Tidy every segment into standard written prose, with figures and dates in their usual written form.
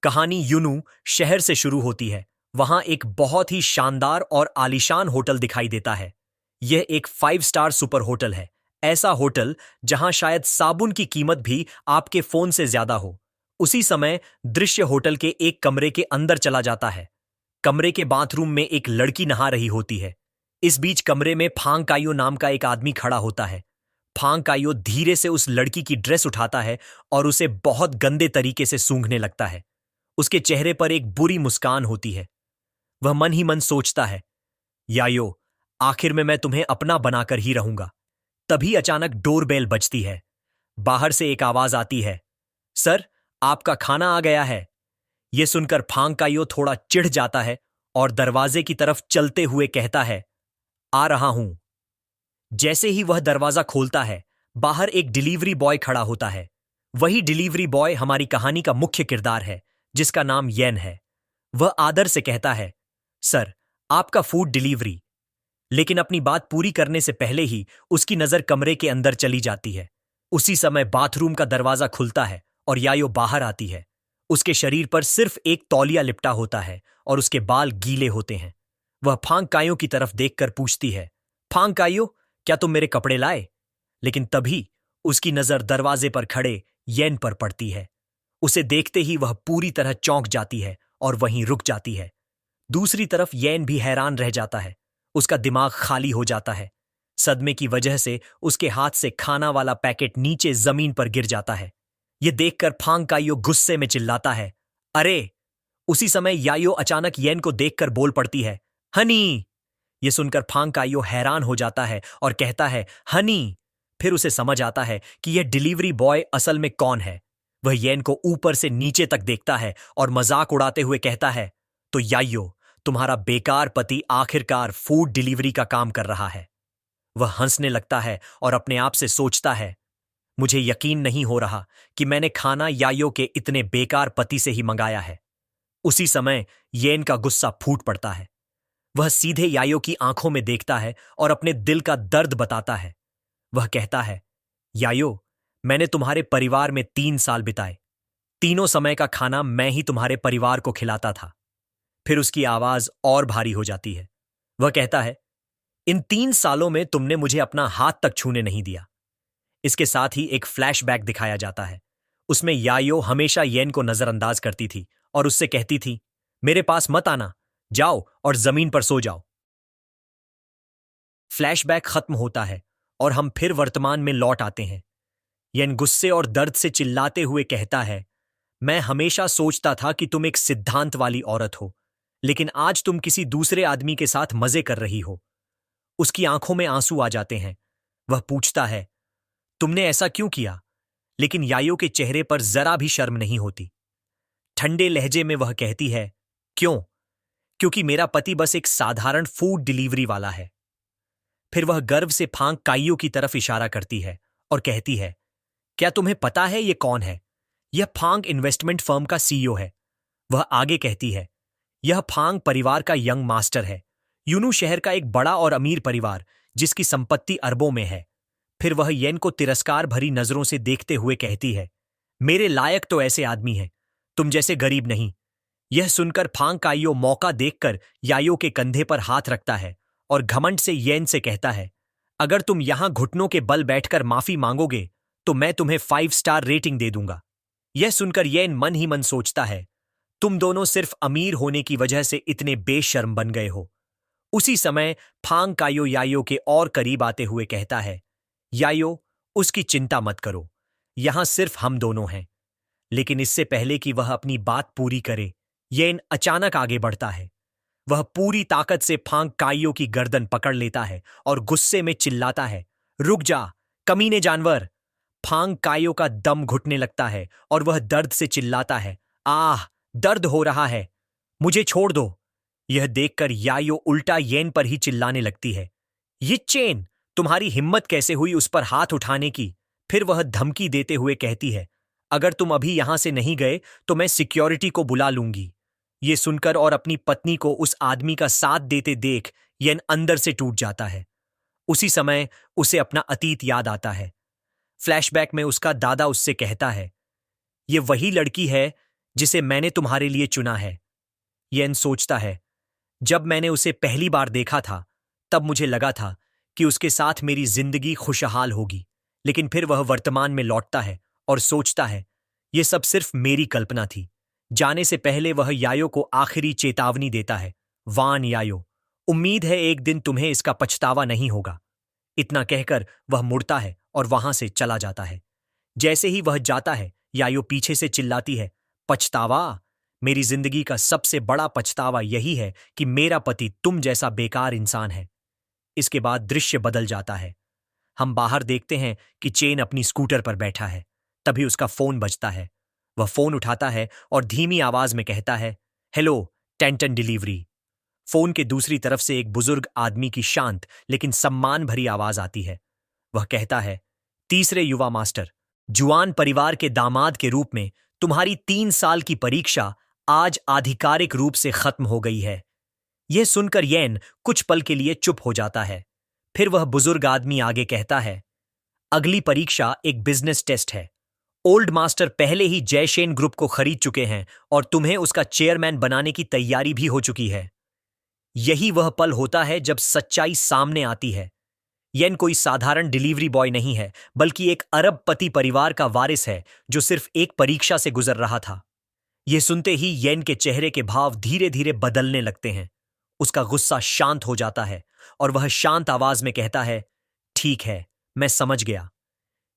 कहानी यूनू शहर से शुरू होती है। वहां एक बहुत ही शानदार और आलीशान होटल दिखाई देता है। यह एक 5 स्टार सुपर होटल है। ऐसा होटल जहां शायद साबुन की कीमत भी आपके फोन से ज्यादा हो। उसी समय दृश्य होटल के एक कमरे के अंदर चला जाता है। कमरे के बाथरूम में एक लड़की नहा रही होती है। इस बीच कमरे में फांग काइयो नाम का एक आदमी खड़ा होता है। फांग काइयो धीरे से उस लड़की की ड्रेस उठाता है और उसे बहुत गंदे तरीके से सूंघने लगता है। उसके चेहरे पर एक बुरी मुस्कान होती है। वह मन ही मन सोचता है, यायो, आखिर में मैं तुम्हें अपना बनाकर ही रहूंगा। तभी अचानक डोरबेल बजती है। बाहर से एक आवाज आती है, सर, आपका खाना आ गया है। यह सुनकर फांग काइयो थोड़ा चिढ़ जाता है और दरवाजे की तरफ चलते हुए कहता है, आ रहा हूं। जैसे ही वह दरवाजा खोलता है, बाहर एक डिलीवरी बॉय खड़ा होता है। वही डिलीवरी बॉय हमारी कहानी का मुख्य किरदार है, जिसका नाम येन है। वह आदर से कहता है, सर, आपका फूड डिलीवरी। लेकिन अपनी बात पूरी करने से पहले ही उसकी नजर कमरे के अंदर चली जाती है। उसी समय बाथरूम का दरवाजा खुलता है और यायो बाहर आती है। उसके शरीर पर सिर्फ एक तौलिया लिपटा होता है और उसके बाल गीले होते हैं। वह फांग काइयो की तरफ देखकर पूछती है, फांग काइयो, क्या तुम मेरे कपड़े लाए? लेकिन तभी उसकी नजर दरवाजे पर खड़े येन पर पड़ती है। उसे देखते ही वह पूरी तरह चौंक जाती है और वहीं रुक जाती है। दूसरी तरफ येन भी हैरान रह जाता है। उसका दिमाग खाली हो जाता है। सदमे की वजह से उसके हाथ से खाना वाला पैकेट नीचे जमीन पर गिर जाता है। यह देखकर फांग काइयो गुस्से में चिल्लाता है, अरे! उसी समय यायो अचानक येन को देखकर बोल पड़ती है, हनी! यह सुनकर फांग काइयो हैरान हो जाता है और कहता है, हनी! फिर उसे समझ आता है कि यह डिलीवरी बॉय असल में कौन है। वह येन को ऊपर से नीचे तक देखता है और मजाक उड़ाते हुए कहता है, तो यायो, तुम्हारा बेकार पति आखिरकार फूड डिलीवरी का काम कर रहा है। वह हंसने लगता है और अपने आप से सोचता है, मुझे यकीन नहीं हो रहा कि मैंने खाना यायो के इतने बेकार पति से ही मंगाया है। उसी समय येन का गुस्सा फूट पड़ता है। वह सीधे यायो की आंखों में देखता है और अपने दिल का दर्द बताता है। वह कहता है, यायो, मैंने तुम्हारे परिवार में 3 साल बिताए। तीनों समय का खाना मैं ही तुम्हारे परिवार को खिलाता था। फिर उसकी आवाज और भारी हो जाती है। वह कहता है, इन 3 सालों में तुमने मुझे अपना हाथ तक छूने नहीं दिया। इसके साथ ही एक फ्लैशबैक दिखाया जाता है। उसमें यायो हमेशा येन को नजरअंदाज करती थी और उससे कहती थी, मेरे पास मत आना, जाओ और जमीन पर सो जाओ। फ्लैशबैक खत्म होता है और हम फिर वर्तमान में लौट आते हैं। येन गुस्से और दर्द से चिल्लाते हुए कहता है, मैं हमेशा सोचता था कि तुम एक सिद्धांत वाली औरत हो, लेकिन आज तुम किसी दूसरे आदमी के साथ मजे कर रही हो। उसकी आंखों में आंसू आ जाते हैं। वह पूछता है, तुमने ऐसा क्यों किया? लेकिन यायो के चेहरे पर जरा भी शर्म नहीं होती। ठंडे लहजे में वह कहती है, क्यों? क्योंकि मेरा पति बस एक साधारण फूड डिलीवरी वाला है। फिर वह गर्व से फांग काइयो की तरफ इशारा करती है और कहती है, क्या तुम्हें पता है ये कौन है? यह फांग इन्वेस्टमेंट फर्म का सीईओ है। वह आगे कहती है, यह फांग परिवार का यंग मास्टर है। यूनू शहर का एक बड़ा और अमीर परिवार, जिसकी संपत्ति अरबों में है। फिर वह येन को तिरस्कार भरी नजरों से देखते हुए कहती है, मेरे लायक तो ऐसे आदमी हैं, तुम जैसे गरीब नहीं। यह सुनकर फांग काइयो मौका देखकर यायो के कंधे पर हाथ रखता है और घमंड से येन से कहता है, अगर तुम यहां घुटनों के बल बैठकर माफी मांगोगे तो मैं तुम्हें 5 स्टार रेटिंग दे दूंगा। यह सुनकर येन मन ही मन सोचता है, तुम दोनों सिर्फ अमीर होने की वजह से इतने बेशर्म बन गए हो। उसी समय फांग काइयो यायो के और करीब आते हुए कहता है, यायो, उसकी चिंता मत करो, यहां सिर्फ हम दोनों हैं। लेकिन इससे पहले कि वह अपनी बात पूरी करे, येन अचानक आगे बढ़ता है। वह पूरी ताकत से फांग काइयो की गर्दन पकड़ लेता है और गुस्से में चिल्लाता है, रुक जा, कमीने जानवर! फांग काइयो का दम घुटने लगता है और वह दर्द से चिल्लाता है, आह, दर्द हो रहा है, मुझे छोड़ दो। यह देखकर यायो उल्टा येन पर ही चिल्लाने लगती है, ये चेन, तुम्हारी हिम्मत कैसे हुई उस पर हाथ उठाने की? फिर वह धमकी देते हुए कहती है, अगर तुम अभी यहां से नहीं गए तो मैं सिक्योरिटी को बुला लूंगी। ये सुनकर और अपनी पत्नी को उस आदमी का साथ देते देख येन अंदर से टूट जाता है। उसी समय उसे अपना अतीत याद आता है। फ्लैशबैक में उसका दादा उससे कहता है, ये वही लड़की है जिसे मैंने तुम्हारे लिए चुना है। येन सोचता है, जब मैंने उसे पहली बार देखा था तब मुझे लगा था कि उसके साथ मेरी जिंदगी खुशहाल होगी, लेकिन फिर वह वर्तमान में लौटता है और सोचता है यह सब सिर्फ मेरी कल्पना थी। जाने से पहले वह यायो को आखिरी चेतावनी देता है, वान यायो, उम्मीद है एक दिन तुम्हें इसका पछतावा नहीं होगा। इतना कहकर वह मुड़ता है और वहां से चला जाता है। जैसे ही वह जाता है, यायो पीछे से चिल्लाती है, पछतावा? मेरी जिंदगी का सबसे बड़ा पछतावा यही है कि मेरा पति तुम जैसा बेकार इंसान है। इसके बाद दृश्य बदल जाता है। हम बाहर देखते हैं कि चेन अपनी स्कूटर पर बैठा है। तभी उसका फोन बजता है। वह फोन उठाता है और धीमी आवाज में कहता है, हेलो, टेंटन डिलीवरी। फोन के दूसरी तरफ से एक बुजुर्ग आदमी की शांत लेकिन सम्मान भरी आवाज आती है। वह कहता है, तीसरे युवा मास्टर, जुआन परिवार के दामाद के रूप में तुम्हारी 3 साल की परीक्षा आज आधिकारिक रूप से खत्म हो गई है। यह सुनकर येन कुछ पल के लिए चुप हो जाता है। फिर वह बुजुर्ग आदमी आगे कहता है, अगली परीक्षा एक बिजनेस टेस्ट है। ओल्ड मास्टर पहले ही जयशेन ग्रुप को खरीद चुके हैं और तुम्हें उसका चेयरमैन बनाने की तैयारी भी हो चुकी है। यही वह पल होता है जब सच्चाई सामने आती है। येन कोई साधारण डिलीवरी बॉय नहीं है, बल्कि एक अरबपति परिवार का वारिस है जो सिर्फ एक परीक्षा से गुजर रहा था। यह सुनते ही येन के चेहरे के भाव धीरे धीरे बदलने लगते हैं। उसका गुस्सा शांत हो जाता है और वह शांत आवाज में कहता है, ठीक है, मैं समझ गया।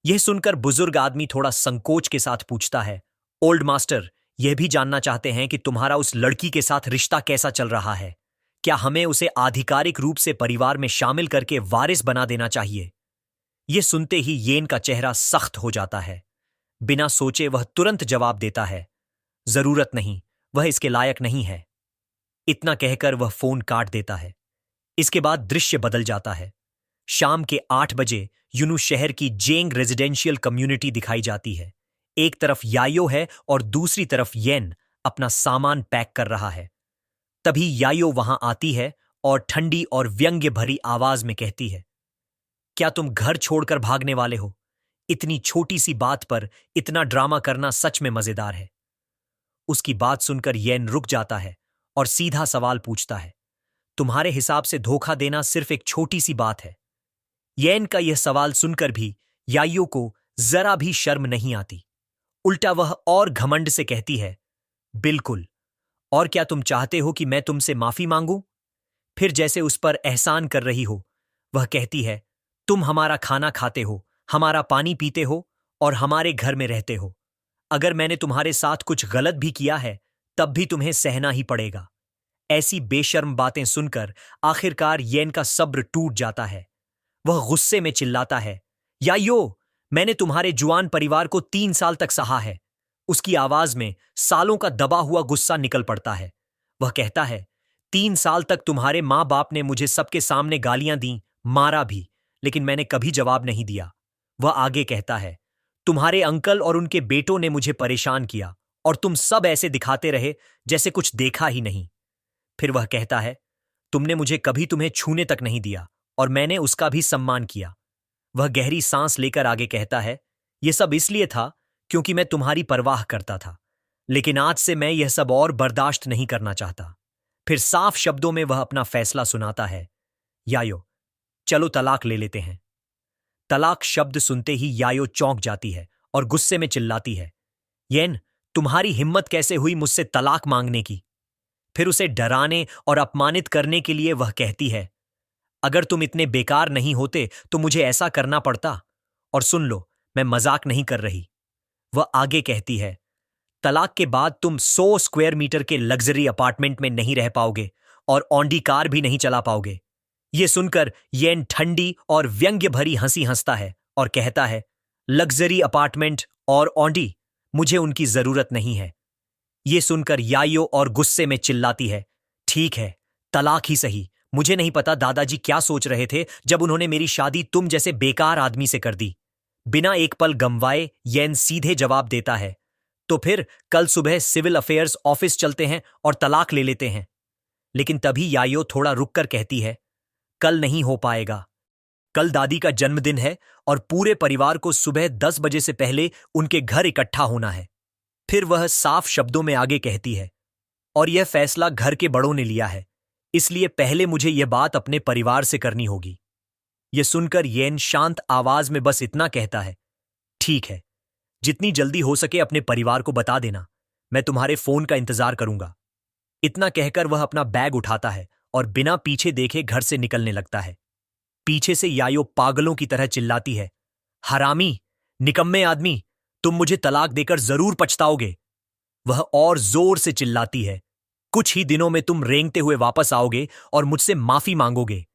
यह सुनकर बुजुर्ग आदमी थोड़ा संकोच के साथ पूछता है, ओल्ड मास्टर, यह भी जानना चाहते हैं कि तुम्हारा उस लड़की के साथ रिश्ता कैसा चल रहा है? क्या हमें उसे आधिकारिक रूप से परिवार में शामिल करके वारिस बना देना चाहिए? यह सुनते ही येन का चेहरा सख्त हो जाता है। बिना सोचे वह तुरंत जवाब देता है, जरूरत नहीं, वह इसके लायक नहीं है। इतना कहकर वह फोन काट देता है। इसके बाद दृश्य बदल जाता है। शाम के 8 बजे यूनु शहर की जेंग रेजिडेंशियल कम्युनिटी दिखाई जाती है। एक तरफ यायो है और दूसरी तरफ येन अपना सामान पैक कर रहा है। तभी यायो वहां आती है और ठंडी और व्यंग्य भरी आवाज में कहती है, क्या तुम घर छोड़कर भागने वाले हो? इतनी छोटी सी बात पर इतना ड्रामा करना सच में मजेदार है। उसकी बात सुनकर येन रुक जाता है और सीधा सवाल पूछता है, तुम्हारे हिसाब से धोखा देना सिर्फ एक छोटी सी बात है? येन का यह सवाल सुनकर भी यायो को जरा भी शर्म नहीं आती। उल्टा वह और घमंड से कहती है, बिल्कुल, और क्या तुम चाहते हो कि मैं तुमसे माफी मांगूं? फिर जैसे उस पर एहसान कर रही हो, वह कहती है, तुम हमारा खाना खाते हो, हमारा पानी पीते हो और हमारे घर में रहते हो। अगर मैंने तुम्हारे साथ कुछ गलत भी किया है तब भी तुम्हें सहना ही पड़ेगा। ऐसी बेशर्म बातें सुनकर आखिरकार येन का सब्र टूट जाता है। वह गुस्से में चिल्लाता है, यायो, मैंने तुम्हारे जुआन परिवार को 3 साल तक सहा है। उसकी आवाज में सालों का दबा हुआ गुस्सा निकल पड़ता है। वह कहता है, 3 साल तक तुम्हारे माँ बाप ने मुझे सबके सामने गालियां दी, मारा भी, लेकिन मैंने कभी जवाब नहीं दिया। वह आगे कहता है, तुम्हारे अंकल और उनके बेटों ने मुझे परेशान किया और तुम सब ऐसे दिखाते रहे जैसे कुछ देखा ही नहीं। फिर वह कहता है, तुमने मुझे कभी तुम्हें छूने तक नहीं दिया और मैंने उसका भी सम्मान किया। वह गहरी सांस लेकर आगे कहता है, यह सब इसलिए था क्योंकि मैं तुम्हारी परवाह करता था, लेकिन आज से मैं यह सब और बर्दाश्त नहीं करना चाहता। फिर साफ शब्दों में वह अपना फैसला सुनाता है, यायो, चलो तलाक ले लेते हैं। तलाक शब्द सुनते ही यायो चौंक जाती है और गुस्से में चिल्लाती है, येन, तुम्हारी हिम्मत कैसे हुई मुझसे तलाक मांगने की? फिर उसे डराने और अपमानित करने के लिए वह कहती है, अगर तुम इतने बेकार नहीं होते तो मुझे ऐसा करना पड़ता। और सुन लो, मैं मजाक नहीं कर रही। वह आगे कहती है, तलाक के बाद तुम 100 स्क्वायर मीटर के लग्जरी अपार्टमेंट में नहीं रह पाओगे और ऑडी कार भी नहीं चला पाओगे। यह सुनकर येन ठंडी और व्यंग्य भरी हंसी हंसता है और कहता है, लग्जरी अपार्टमेंट और ऑडी, मुझे उनकी जरूरत नहीं है। यह सुनकर यायो और गुस्से में चिल्लाती है, ठीक है, तलाक ही सही। मुझे नहीं पता दादाजी क्या सोच रहे थे जब उन्होंने मेरी शादी तुम जैसे बेकार आदमी से कर दी। बिना एक पल गंवाए येन सीधे जवाब देता है, तो फिर कल सुबह सिविल अफेयर्स ऑफिस चलते हैं और तलाक ले लेते हैं। लेकिन तभी यायो थोड़ा रुककर कहती है, कल नहीं हो पाएगा। कल दादी का जन्मदिन है और पूरे परिवार को सुबह 10 बजे से पहले उनके घर इकट्ठा होना है। फिर वह साफ शब्दों में आगे कहती है, और यह फैसला घर के बड़ों ने लिया है, इसलिए पहले मुझे यह बात अपने परिवार से करनी होगी। यह सुनकर येन शांत आवाज में बस इतना कहता है, ठीक है, जितनी जल्दी हो सके अपने परिवार को बता देना, मैं तुम्हारे फोन का इंतजार करूंगा। इतना कहकर वह अपना बैग उठाता है और बिना पीछे देखे घर से निकलने लगता है। पीछे से यायो पागलों की तरह चिल्लाती है, हरामी, निकम्मे आदमी, तुम मुझे तलाक देकर जरूर पछताओगे। वह और जोर से चिल्लाती है, कुछ ही दिनों में तुम रेंगते हुए वापस आओगे और मुझसे माफी मांगोगे।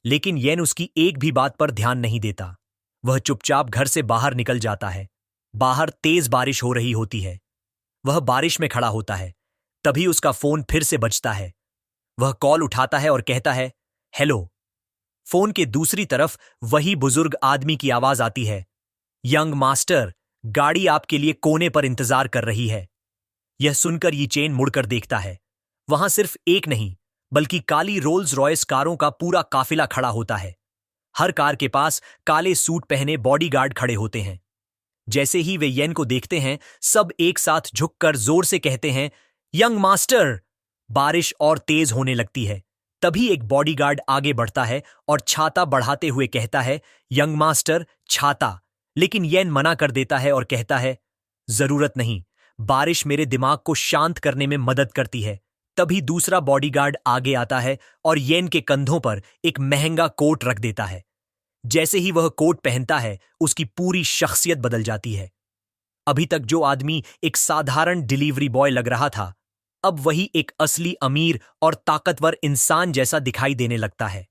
लेकिन येन उसकी एक भी बात पर ध्यान नहीं देता। वह चुपचाप घर से बाहर निकल जाता है। बाहर तेज बारिश हो रही होती है। वह बारिश में खड़ा होता है। तभी उसका फोन फिर से बजता है। वह कॉल उठाता है और कहता है, हेलो। फोन के दूसरी तरफ वही बुजुर्ग आदमी की आवाज आती है, यंग मास्टर, गाड़ी आपके लिए कोने पर इंतजार कर रही है। यह सुनकर ये चेन मुड़कर देखता है। वहां सिर्फ एक नहीं, बल्कि काली रोल्स रॉयस कारों का पूरा काफिला खड़ा होता है। हर कार के पास काले सूट पहने बॉडीगार्ड खड़े होते हैं। जैसे ही वे येन को देखते हैं, सब एक साथ झुककर जोर से कहते हैं, यंग मास्टर। बारिश और तेज होने लगती है। तभी एक बॉडीगार्ड आगे बढ़ता है और छाता बढ़ाते हुए कहता है, यंग मास्टर, छाता। लेकिन येन मना कर देता है और कहता है, जरूरत नहीं, बारिश मेरे दिमाग को शांत करने में मदद करती है। तभी दूसरा बॉडीगार्ड आगे आता है और येन के कंधों पर एक महंगा कोट रख देता है। जैसे ही वह कोट पहनता है, उसकी पूरी शख्सियत बदल जाती है। अभी तक जो आदमी एक साधारण डिलीवरी बॉय लग रहा था, अब वही एक असली अमीर और ताकतवर इंसान जैसा दिखाई देने लगता है।